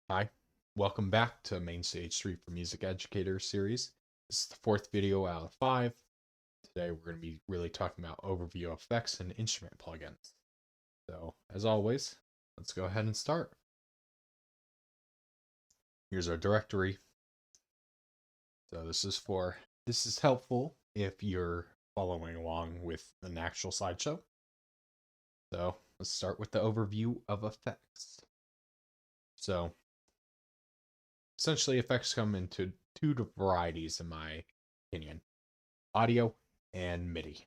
Hi, welcome back to Mainstage 3 for Music Educators series. This is the fourth video out of 5. Today we're going to be really talking about overview effects and instrument plugins. So, as always, let's go ahead and start. Here's our directory. So this is helpful if you're following along with an actual slideshow. So, let's start with the overview of effects. So, essentially effects come into two varieties in my opinion: audio and MIDI.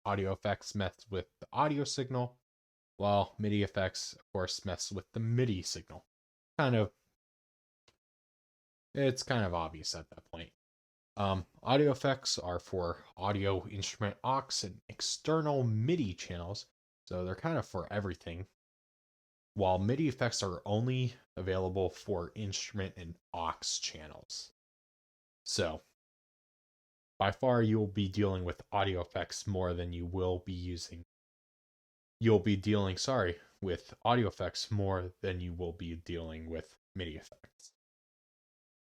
Audio effects mess with the audio signal, while MIDI effects, of course, mess with the MIDI signal. Kind of, it's kind of obvious at that point. Audio effects are for audio instrument aux and external MIDI channels, so they're kind of for everything. While MIDI effects are only available for instrument and aux channels. So, by far you'll be dealing with audio effects more than with audio effects more than you will be dealing with MIDI effects.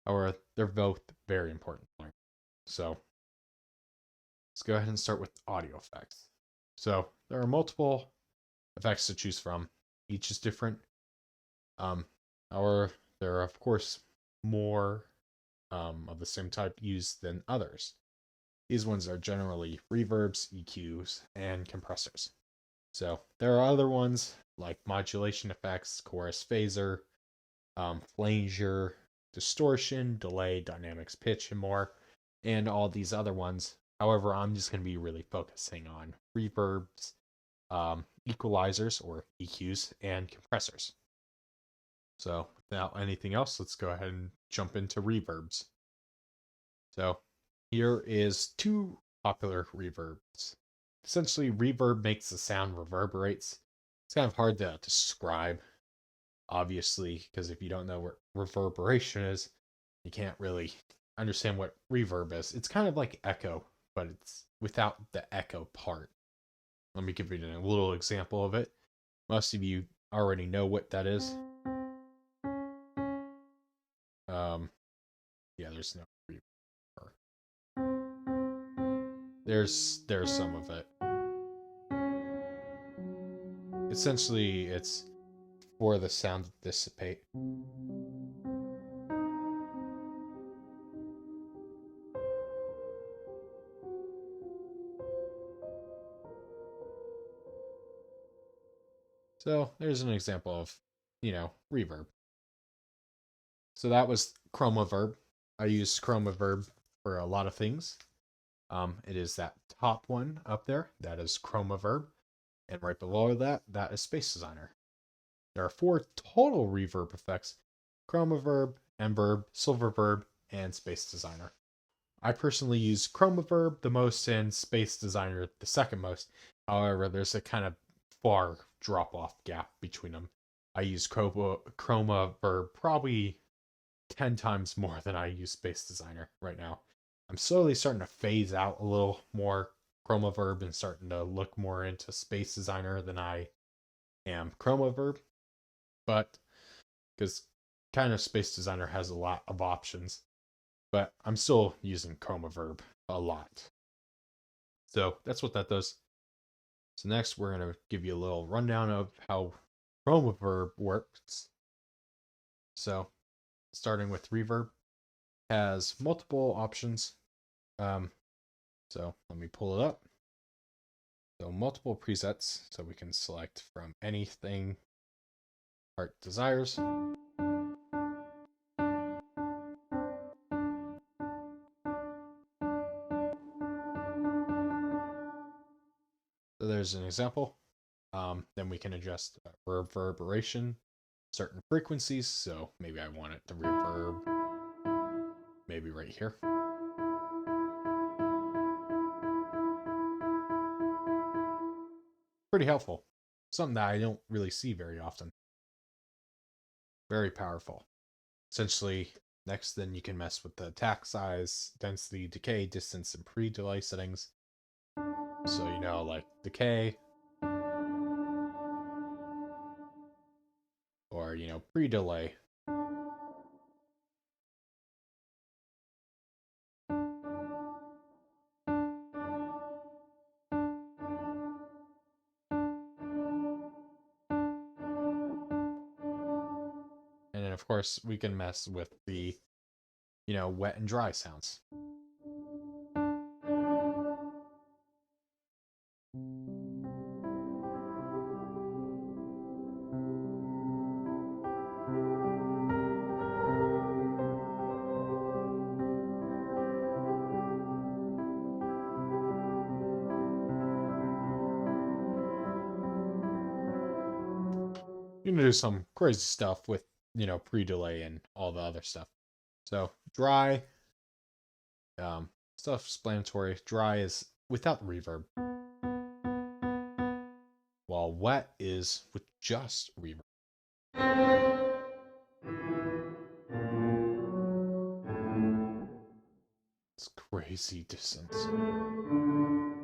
However, they're both very important. So let's go ahead and start with audio effects. So there are multiple effects to choose from. Each is different. However, there are of course more of the same type used than others. These ones are generally reverbs, EQs, and compressors. So there are other ones like modulation effects, chorus phaser, flanger, distortion, delay, dynamics, pitch, and more, and all these other ones. However, I'm just going to be really focusing on reverbs, equalizers or EQs, and compressors. So without anything else, let's go ahead and jump into reverbs. So here is two popular reverbs. Essentially, reverb makes the sound reverberates. It's kind of hard to describe, obviously, because if you don't know what reverberation is, you can't really understand what reverb is. It's kind of like echo, but it's without the echo part. Let me give you a little example of it. Most of you already know what that is. Um, yeah, there's no reverb. There's some of it. Essentially, it's for the sound to dissipate. So there's an example of, reverb. So that was chromaverb. I use chromaverb for a lot of things. It is that top one up there. That is chromaverb. And right below that, that is space designer. There are 4 total reverb effects: chromaverb, emverb, silververb, and space designer. I personally use chromaverb the most and space designer the second most. However, there's a kind of far drop off gap between them. I use chromaverb probably 10 times more than I use space designer right now. I'm slowly starting to phase out a little more chromaverb and starting to look more into space designer than I am chromaverb, but because kind of space designer has a lot of options, but I'm still using chromaverb a lot. So that's what that does. So next we're going to give you a little rundown of how chromaverb works. So starting with reverb, has multiple options. So let me pull it up. So multiple presets, so we can select from anything heart desires. So there's an example. Then we can adjust reverberation, certain frequencies. So maybe I want it to reverb, maybe right here. Pretty helpful. Something that I don't really see very often. Very powerful. Essentially, next then you can mess with the attack size, density, decay, distance, and pre-delay settings. So like decay, or pre-delay. of course, we can mess with the, wet and dry sounds. You can do some crazy stuff with, pre-delay and all the other stuff. So dry, um, self-explanatory. Dry is without reverb, while wet is with just reverb. It's crazy distance.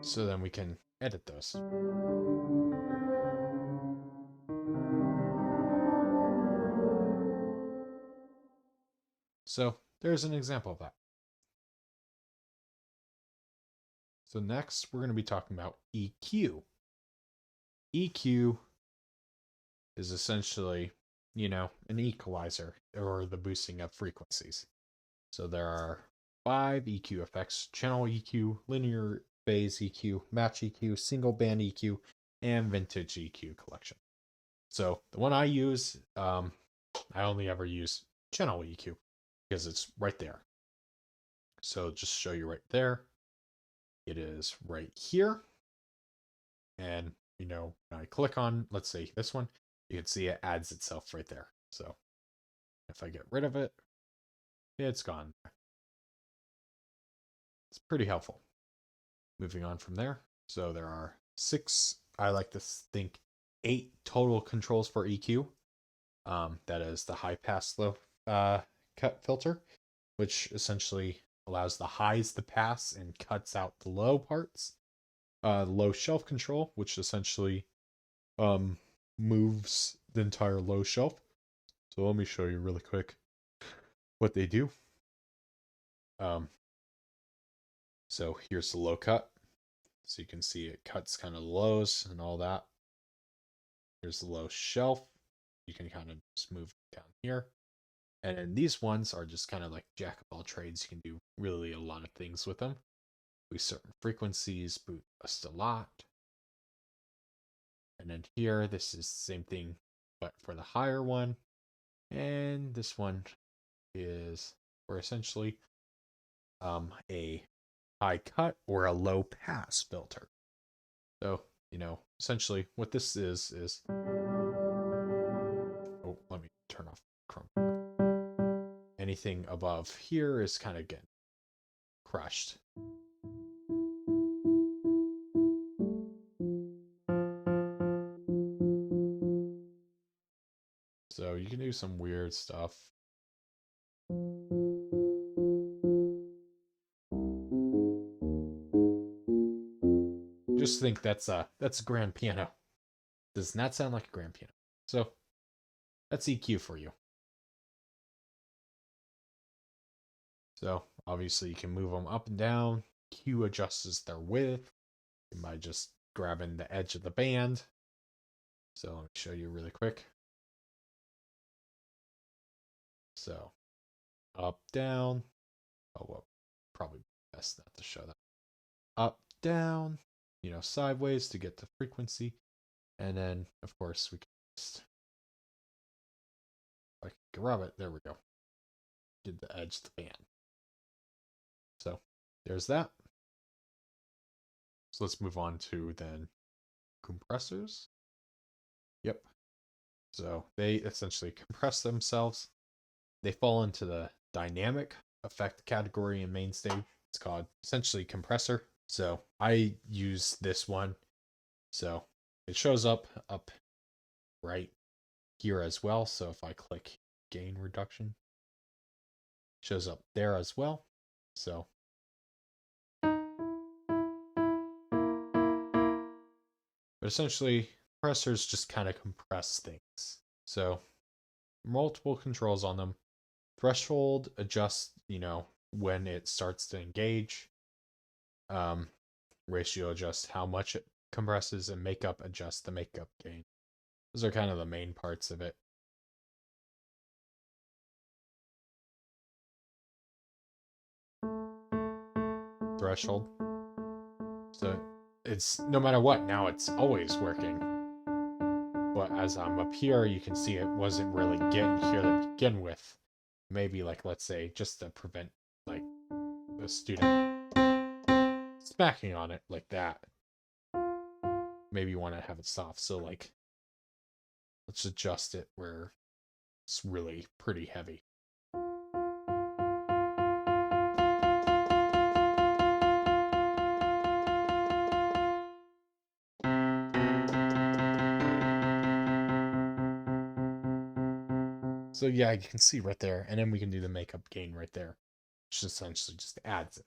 So then we can edit those. So there's an example of that. So next we're going to be talking about EQ. EQ is essentially, an equalizer or the boosting of frequencies. So there are 5 EQ effects: channel EQ, linear phase EQ, match EQ, single band EQ, and vintage EQ collection. So the one I use, I only ever use channel EQ because it's right there. So just show you right there. It is right here. And, when I click on, let's say this one, you can see it adds itself right there. So if I get rid of it, it's gone. It's pretty helpful. Moving on from there. So there are 6, I like to think 8 total controls for EQ. That is the high pass low cut filter, which essentially allows the highs to pass and cuts out the low parts. Low shelf control, which essentially moves the entire low shelf. So let me show you really quick what they do. So here's the low cut. So you can see it cuts kind of the lows and all that. Here's the low shelf. You can kind of just move down here. And then these ones are just kind of like jack of all trades. You can do really a lot of things with them. Boost certain frequencies, boost a lot. And then here, this is the same thing, but for the higher one. And this one is for essentially a high cut or a low pass filter. So, essentially what this is, oh, let me turn off Chrome. Anything above here is kind of getting crushed. So you can do some weird stuff. Just think that's a grand piano. Does not sound like a grand piano. So that's EQ for you. So obviously you can move them up and down. Q adjusts their width by just grabbing the edge of the band. So let me show you really quick. So up, down. Oh, well, probably best not to show that. Up, down, sideways to get the frequency. And then, of course, we can just, if I can grab it, there we go. Did the edge of the band. So there's that. So let's move on to then compressors. Yep. So they essentially compress themselves. They fall into the dynamic effect category in Mainstage. It's called essentially compressor. So I use this one. So it shows up right here as well. So if I click gain reduction, it shows up there as well. So but essentially compressors just kind of compress things. So multiple controls on them. Threshold adjusts, when it starts to engage. Ratio adjusts how much it compresses, and makeup adjusts the makeup gain. Those are kind of the main parts of it. threshold. So it's no matter what, now it's always working. But as I'm up here, you can see it wasn't really getting here to begin with. Maybe like, let's say, just to prevent like the student smacking on it like that. Maybe you want to have it soft. So like, let's adjust it where it's really pretty heavy. So yeah, you can see right there, and then we can do the makeup gain right there, which essentially just adds it.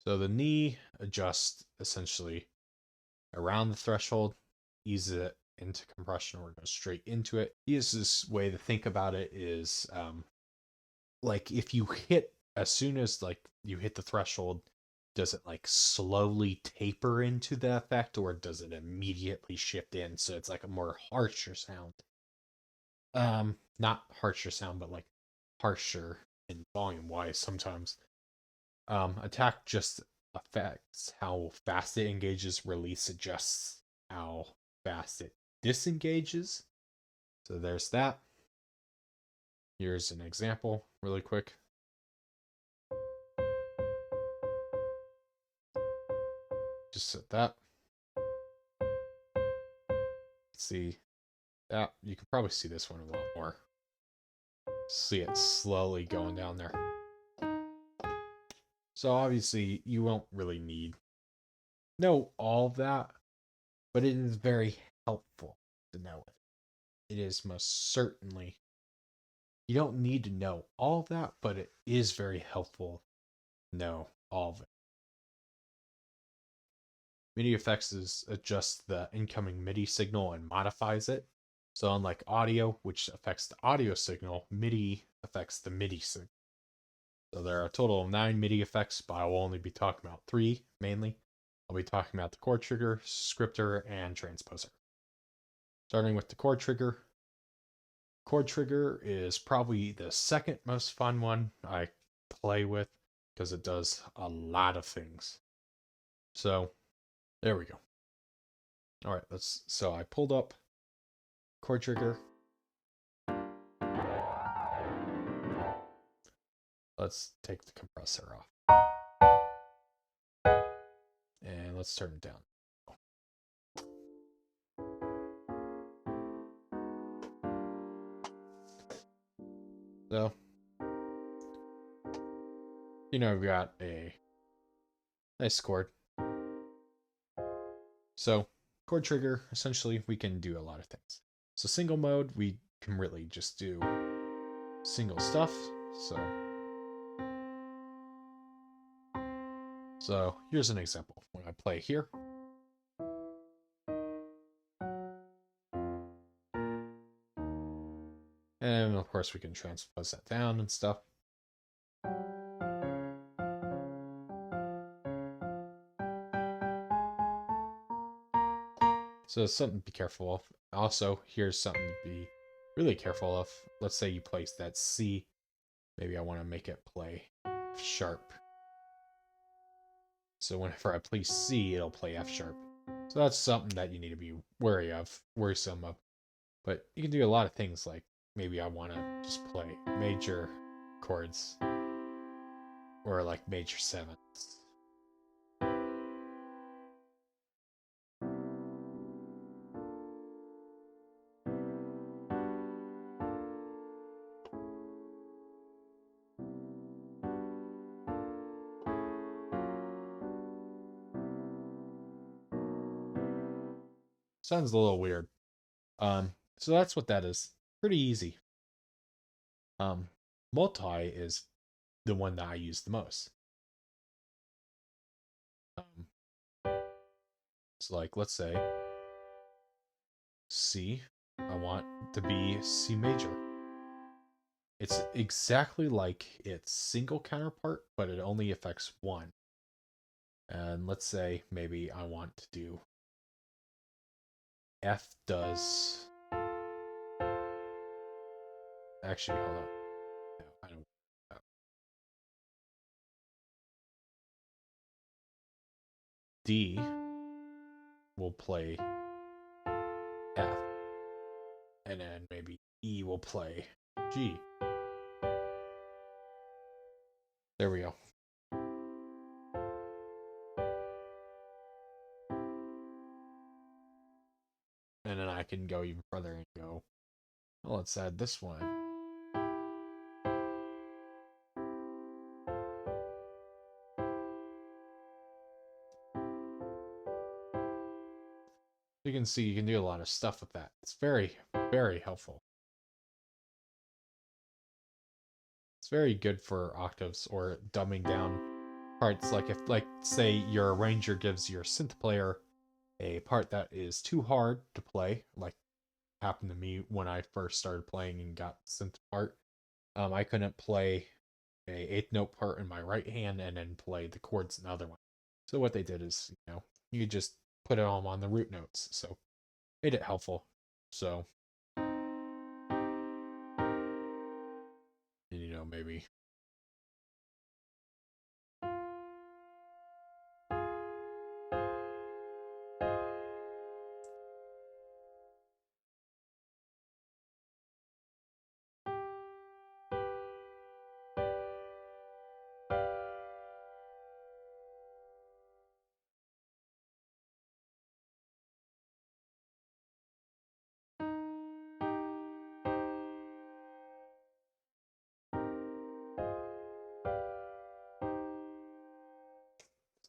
So the knee adjusts essentially around the threshold, eases it into compression, or goes straight into it. Easiest way to think about it is like if you hit as soon as like you hit the threshold, does it like slowly taper into the effect, or does it immediately shift in so it's like a more harsher sound? Not harsher sound, but like harsher in volume wise sometimes. Attack just affects how fast it engages, release adjusts how fast it disengages. So there's that. Here's an example really quick. Just set that. See that. You can probably see this one a lot more. See it slowly going down there. So obviously you won't really know all of that, but it is very helpful to know it. It is most certainly. You don't need to know all of that, but it is very helpful to know all of it. MIDI effects adjusts the incoming MIDI signal and modifies it. So unlike audio, which affects the audio signal, MIDI affects the MIDI signal. So there are a total of 9 MIDI effects, but I will only be talking about 3 mainly. I'll be talking about the chord trigger, scripter, and transposer. Starting with the chord trigger. Chord trigger is probably the second most fun one I play with because it does a lot of things. So there we go. All right, so I pulled up chord trigger. Let's take the compressor off. And let's turn it down. So, we got a nice chord. So, chord trigger, essentially, we can do a lot of things. So, single mode, we can really just do single stuff. So here's an example. When I play here, and of course we can transpose that down and stuff. So it's something to be careful of. Also, here's something to be really careful of. Let's say you place that C. Maybe I want to make it play F sharp. So whenever I play C, it'll play F sharp. So that's something that you need to be worrisome of. But you can do a lot of things like maybe I want to just play major chords or like major sevenths. Sounds a little weird. So that's what that is. Pretty easy. Multi is the one that I use the most. So like, let's say C, I want to be C major. It's exactly like its single counterpart, but it only affects one. And let's say maybe I want to do F does. Actually, hold on. No, I don't. D will play F, and then maybe E will play G. There we go. And then I can go even further and go, well, let's add this one. You can see you can do a lot of stuff with that. It's very, very helpful. It's very good for octaves or dumbing down parts. Like if, like, say your arranger gives your synth player a part that is too hard to play, like happened to me when I first started playing and got synth part. I couldn't play a eighth note part in my right hand and then play the chords in the other one. So what they did is, you just put it all on the root notes. So made it helpful. So, maybe.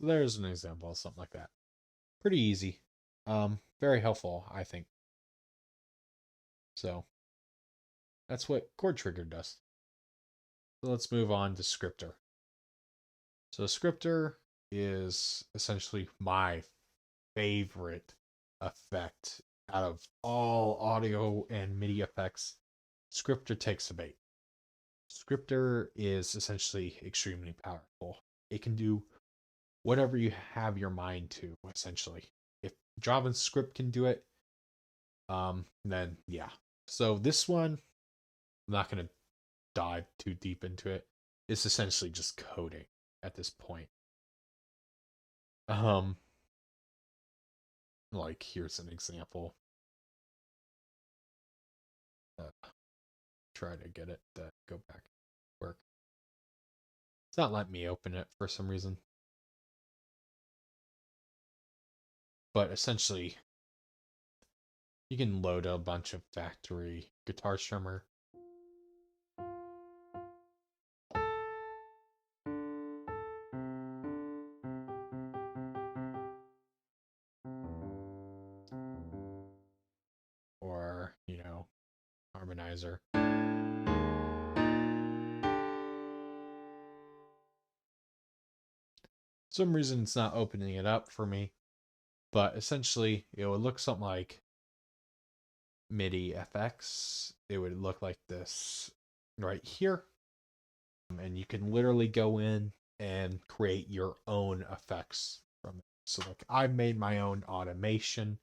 So there's an example of something like that. Pretty easy. Very helpful, I think. So that's what chord trigger does. So let's move on to scripter. So scripter is essentially my favorite effect out of all audio and MIDI effects. Scripter takes the bait. Scripter is essentially extremely powerful. It can do whatever you have your mind to, essentially. If JavaScript can do it, then yeah. So this one, I'm not gonna dive too deep into it. It's essentially just coding at this point. Um, like here's an example. Try to get it to go back work. It's not letting me open it for some reason. But essentially, you can load a bunch of factory guitar strummer. Or, harmonizer. Some reason it's not opening it up for me. But essentially, it would look something like MIDI FX. It would look like this right here. And you can literally go in and create your own effects from it. So like I made my own automation.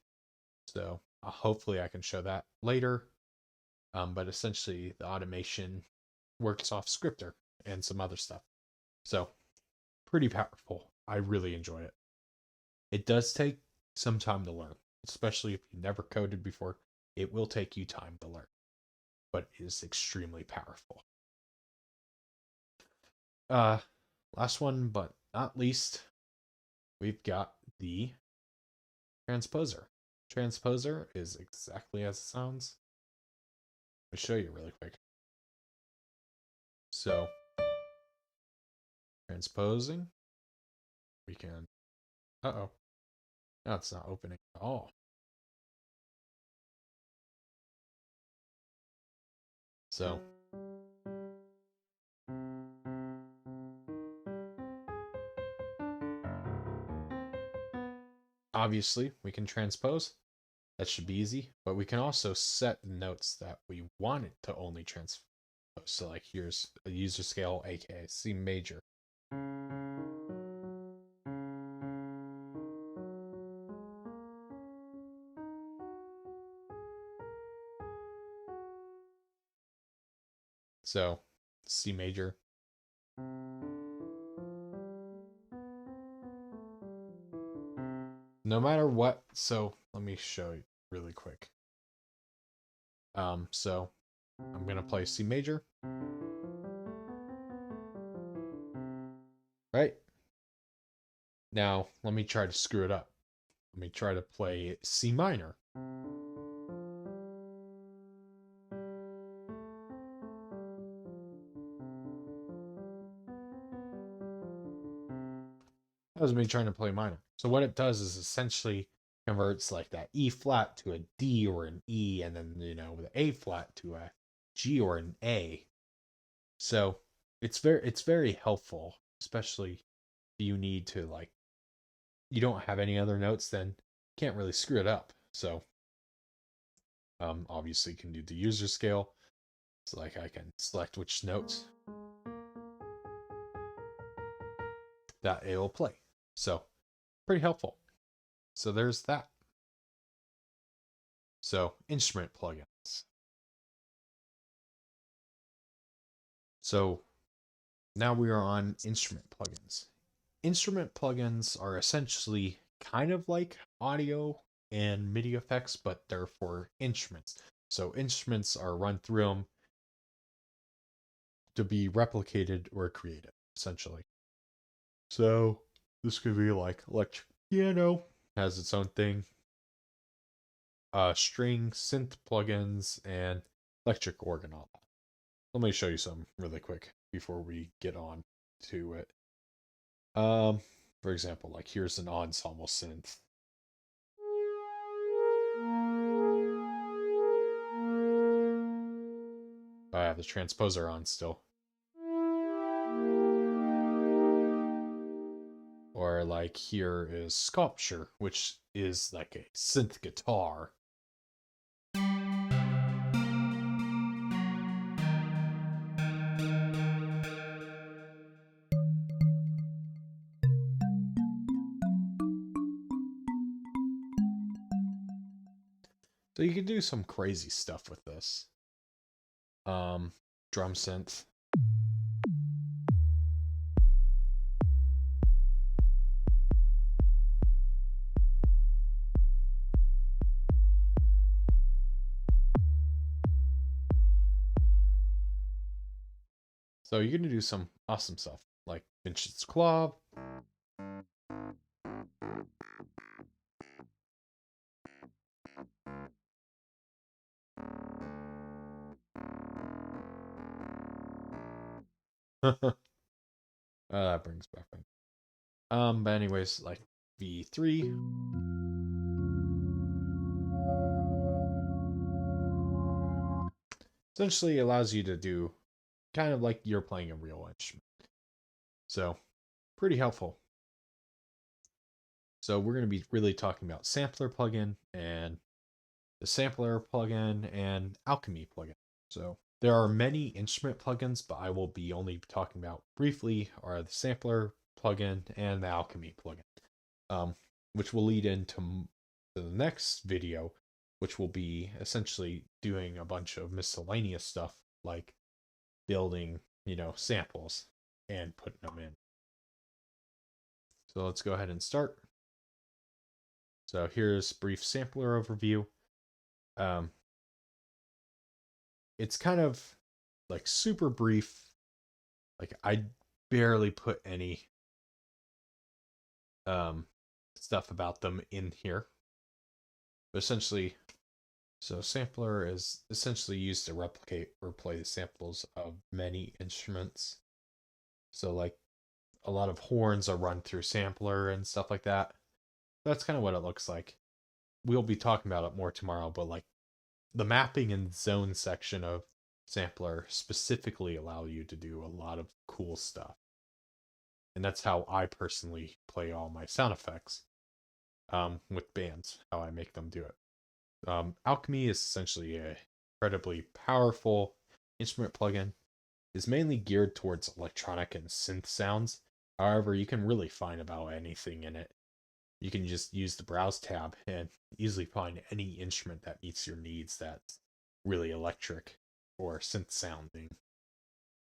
So hopefully I can show that later. But essentially the automation works off scripter and some other stuff. So pretty powerful. I really enjoy it. It does take some time to learn, especially if you never coded before. It will take you time to learn, but it is extremely powerful. Last one, but not least, we've got the transposer. Transposer is exactly as it sounds. Let me show you really quick. So, transposing, we can. Uh-oh. Now it's not opening at all. So, obviously, we can transpose. That should be easy, but we can also set notes that we want it to only transpose. So, like, here's a user scale, aka C major. So, C major. no matter what. So let me show you really quick. So I'm gonna play C major, right? Now let me try to screw it up. Let me try to play C minor. That was me trying to play minor. So what it does is essentially converts like that E flat to a D or an E, and then the A flat to a G or an A. So it's very helpful, especially if you need to like you don't have any other notes, then you can't really screw it up. So obviously you can do the user scale. So like I can select which notes that it will play. So pretty helpful. So there's that. So instrument plugins. So now we are on instrument plugins. Instrument plugins are essentially kind of like audio and MIDI effects, but they're for instruments. So instruments are run through them to be replicated or created, essentially. So this could be like electric piano, has its own thing, string synth plugins, and electric organ, all that. Let me show you some really quick before we get on to it. For example, like here's an ensemble synth. I have the transposer on still. Or like here is sculpture, which is like a synth guitar. So you can do some crazy stuff with this. Drum synth. So you're gonna do some awesome stuff like Vincent's Club. That brings back fun. But anyways, like V3. Essentially allows you to do kind of like you're playing a real instrument. So pretty helpful. So we're going to be really talking about sampler plugin and the sampler plugin and alchemy plugin. So there are many instrument plugins, but I will be only talking about briefly are the sampler plugin and the alchemy plugin, which will lead into the next video, which will be essentially doing a bunch of miscellaneous stuff like building, samples and putting them in. So let's go ahead and start. So here's brief sampler overview. It's kind of like super brief. Like I barely put any stuff about them in here. But essentially, so sampler is essentially used to replicate or play the samples of many instruments. So like a lot of horns are run through sampler and stuff like that. That's kind of what it looks like. We'll be talking about it more tomorrow, but like the mapping and zone section of sampler specifically allow you to do a lot of cool stuff. And that's how I personally play all my sound effects with bands, how I make them do it. Alchemy is essentially a incredibly powerful instrument plugin. It's mainly geared towards electronic and synth sounds. However, you can really find about anything in it. You can just use the browse tab and easily find any instrument that meets your needs that's really electric or synth sounding.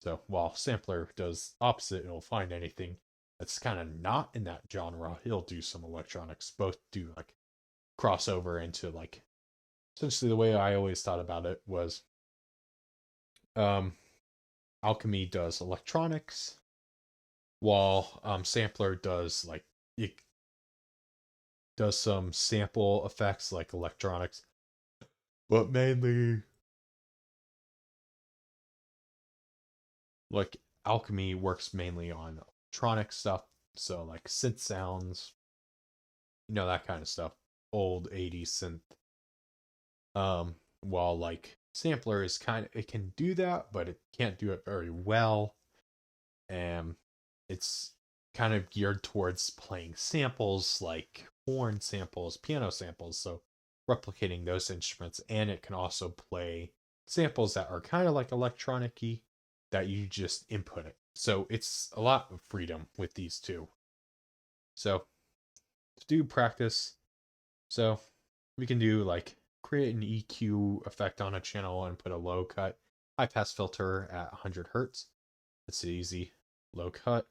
So while sampler does opposite, it'll find anything. that's kind of not in that genre. He'll do some electronics. Both do like crossover into like essentially the way I always thought about it was um Alchemy does electronics while Sampler does like it does some sample effects like electronics, but mainly like Alchemy works mainly on electronic stuff, so like synth sounds, that kind of stuff, old 80s synth. While like Sampler is it can do that, but it can't do it very well, and it's kind of geared towards playing samples like horn samples, piano samples, so replicating those instruments, and it can also play samples that are kind of like electronic-y that you just input it. So it's a lot of freedom with these two. So to do practice, so we can do like create an EQ effect on a channel and put a low cut high pass filter at 100 hertz. It's easy. Low cut.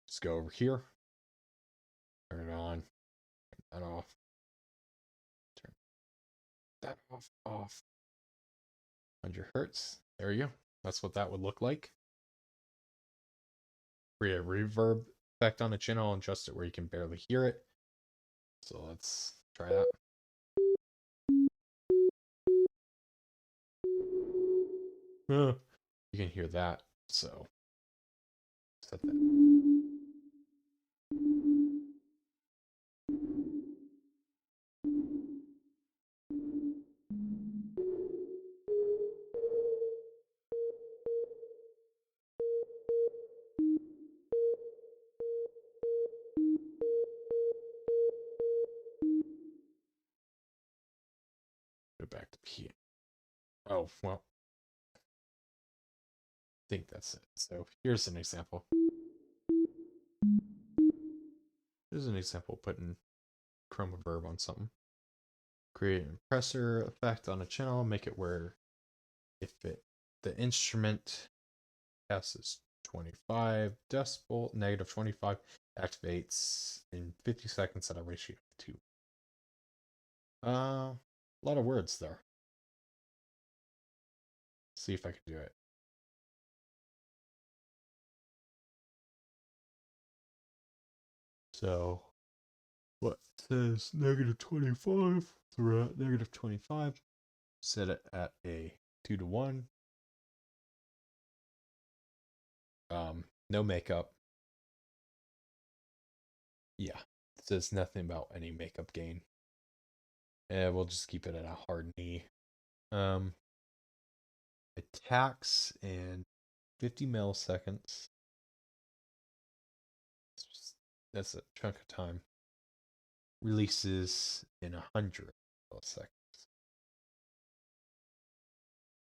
Just go over here. Turn it on. Turn that off. Turn that off. Off. 100 hertz. There you go. That's what that would look like. Create a reverb effect on a channel and adjust it where you can barely hear it. So let's try that. You can hear that. So set that. Go back to P. Oh, well, I think that's it. So here's an example. Here's an example putting chroma verb on something. Create an compressor effect on a channel, make it where if the instrument passes 25 decibel, negative 25, activates in 50 seconds at a ratio of 2. A lot of words there. See if I can do it. So what says negative 25? We're at negative 25. Set it at a 2 to 1. No makeup. Yeah, it says nothing about any makeup gain. And we'll just keep it at a hard knee. Attacks in 50 milliseconds. That's a chunk of time. Releases in 100 milliseconds.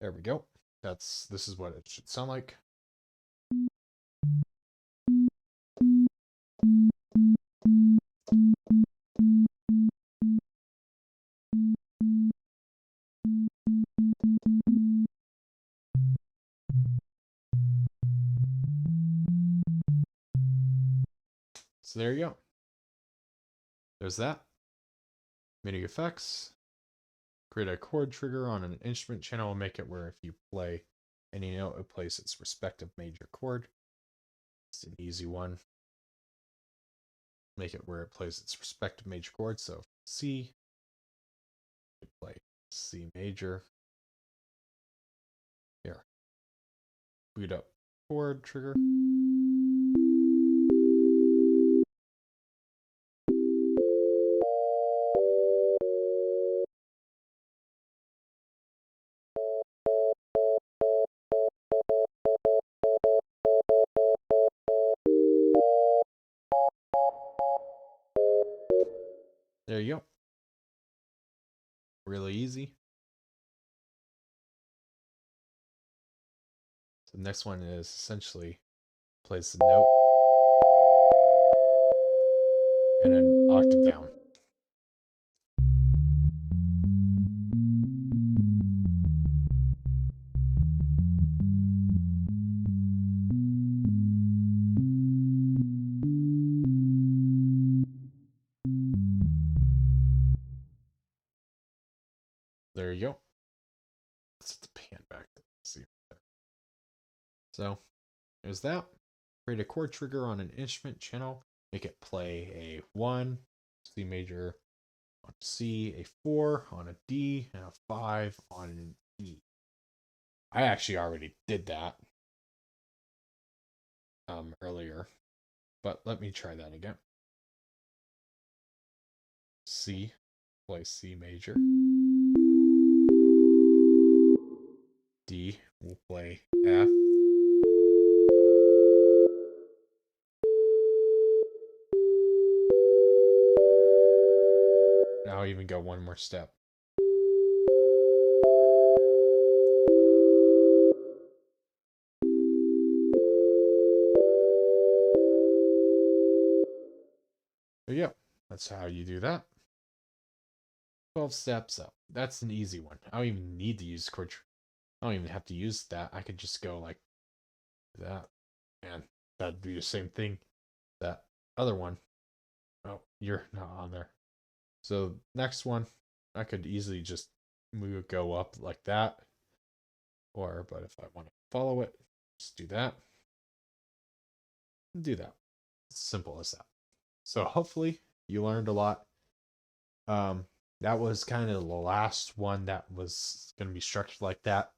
There we go. This is what it should sound like. So there you go. There's that. MIDI effects. Create a chord trigger on an instrument channel and make it where if you play any note, it plays its respective major chord. It's an easy one. Make it where it plays its respective major chord. So C, you play C major. Here. Boot up chord trigger. There you go. Really easy. So the next one is essentially plays the note and an octave down. So there's that. Create a chord trigger on an instrument channel. Make it play a 1, C major on C, a 4 on a D, and a 5 on an E. I actually already did that earlier, but let me try that again. C, play C major. D, we'll play F. Now I'll even go one more step. So yeah, that's how you do that. 12 steps up. That's an easy one. I don't even need to use chord. I don't even have to use that. I could just go like that, and that'd be the same thing. That other one. Oh, you're not on there. So next one, I could easily just go up like that, but if I want to follow it, just do that. Do that. It's simple as that. So hopefully you learned a lot. That was kind of the last one that was going to be structured like that.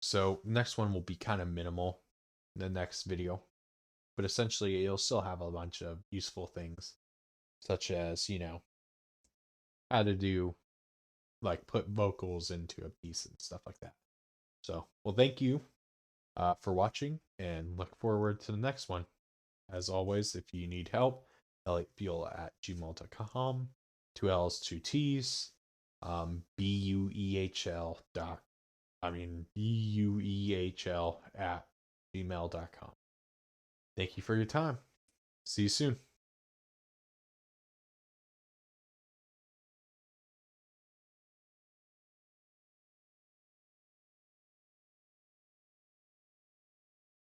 So next one will be kind of minimal in the next video, but essentially you'll still have a bunch of useful things, such as how to do like put vocals into a piece and stuff like that. So, well, thank you for watching, and look forward to the next one. As always, if you need help, elliottbuell@gmail.com, 2 L's, 2 T's, BUEHL dot, BUEHL at gmail.com. Thank you for your time. See you soon.